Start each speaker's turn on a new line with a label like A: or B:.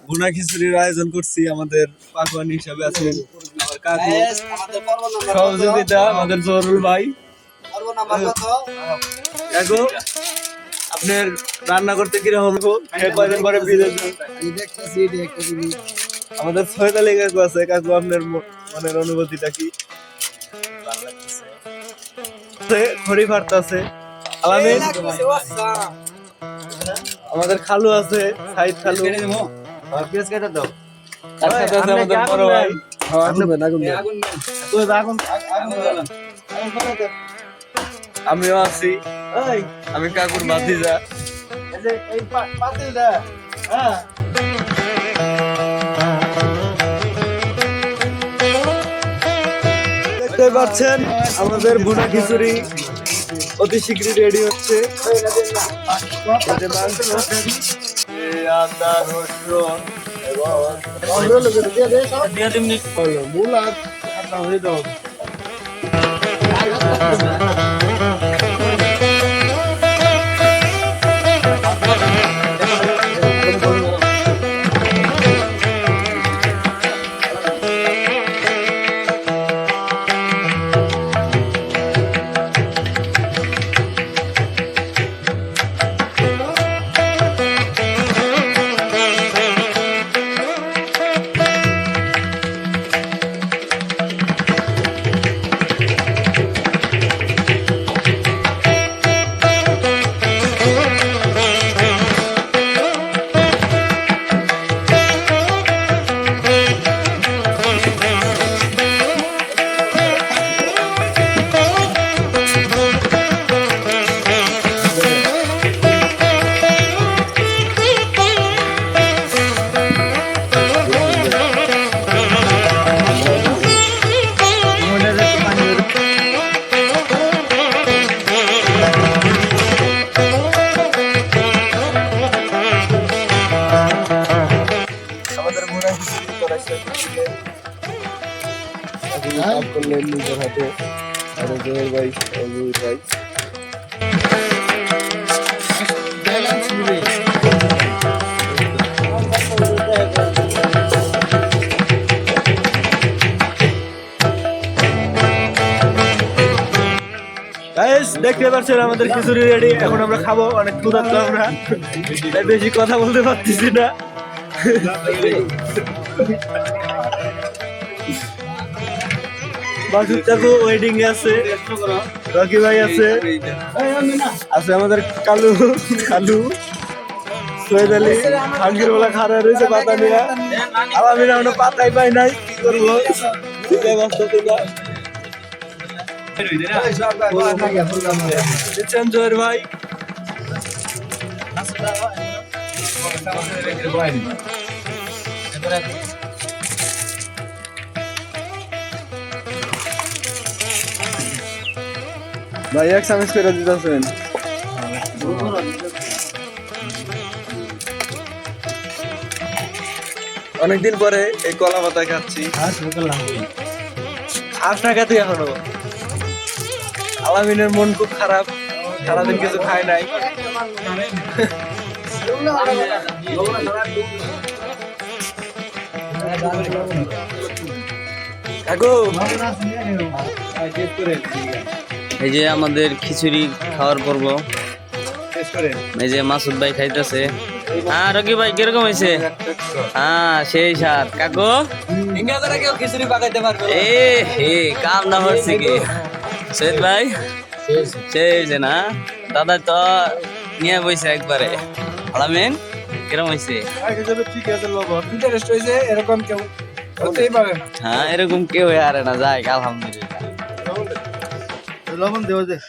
A: ভুনা খিচুড়ির আয়োজন করছি। আমাদের পাকওয়ান হিসাবে আছেন আমার কাকু, সহযোগিতা আমাদের জহুরুল ভাই। কাকু, আপনার রান্না করতে কিরকম কয়দিন পরে বিদেশ? আমাদের সৈয়দ আলী কাকু আছে। কাকু, আপনার মনের অনুভূতিটা কি? খড়ি ফাটতাছে। আলামিন, আমাদের খালু আছে, সাইদ খালু। পেঁয়াজ কেটে দাও। তার সাথে আছে আমাদের বড় ভাই। আমিও আছি। আমি কাকুর ভাতিজা। দেখতে পাচ্ছেন আমাদের ভুনা খিচুড়ি অতি শীঘ্রই রেডি হচ্ছে। আদা রসুন করলেন নিজের হাতে। জয়ের ভাই, অজয় ভাই। দেখতে পাচ্ছেন আমাদের খিচুড়ি রেডি। এখন আমরা খাবো। অনেক ক্ষুধার্ত আমরা, তাই বেশি কথা বলতে পারতেছি না। ওয়েডিং এ আছে, রকি ভাই আছে, আছে আমাদের কালু খালু, সৈয়দ আলী খানগির বলা খারা রয়েছে পাতা নিয়ে। আমি না পাতাই পাই নাই, কি করবো? জয়ের ভাই ভাই এক চামচ করে দিতেছেন। অনেকদিন পরে এই কলা পাতা খাচ্ছি। খাস না খাতে এখনো। আলামিনের মন খুব খারাপ, সারাদিন কিছু খায় নাই।
B: এই যে আমাদের খিচুড়ি খাওয়ার পর্ব। এই যে মাসুদ ভাই খাইতেছে। হ্যাঁ রকি ভাই কিরকম হয়েছে? হ্যাঁ সেই স্বাদ। কাকু
A: খিচুড়ি পাকাইতে পারবে?
B: এ হে কাম না হচ্ছে কি সৈয়দ ভাই? সেই যে না দাদা তো নিয়ে বইছে একবারে। আলামিন কিরকম হয়েছে?
A: ঠিক আছে, ইন্টারেস্ট হয়েছে। এরকম কেউ হতেই পারে না।
B: হ্যাঁ এরকম কেউ আরে না, যাই আলহামদুলিল্লাহ।
A: লবণ দেওয়া যায়।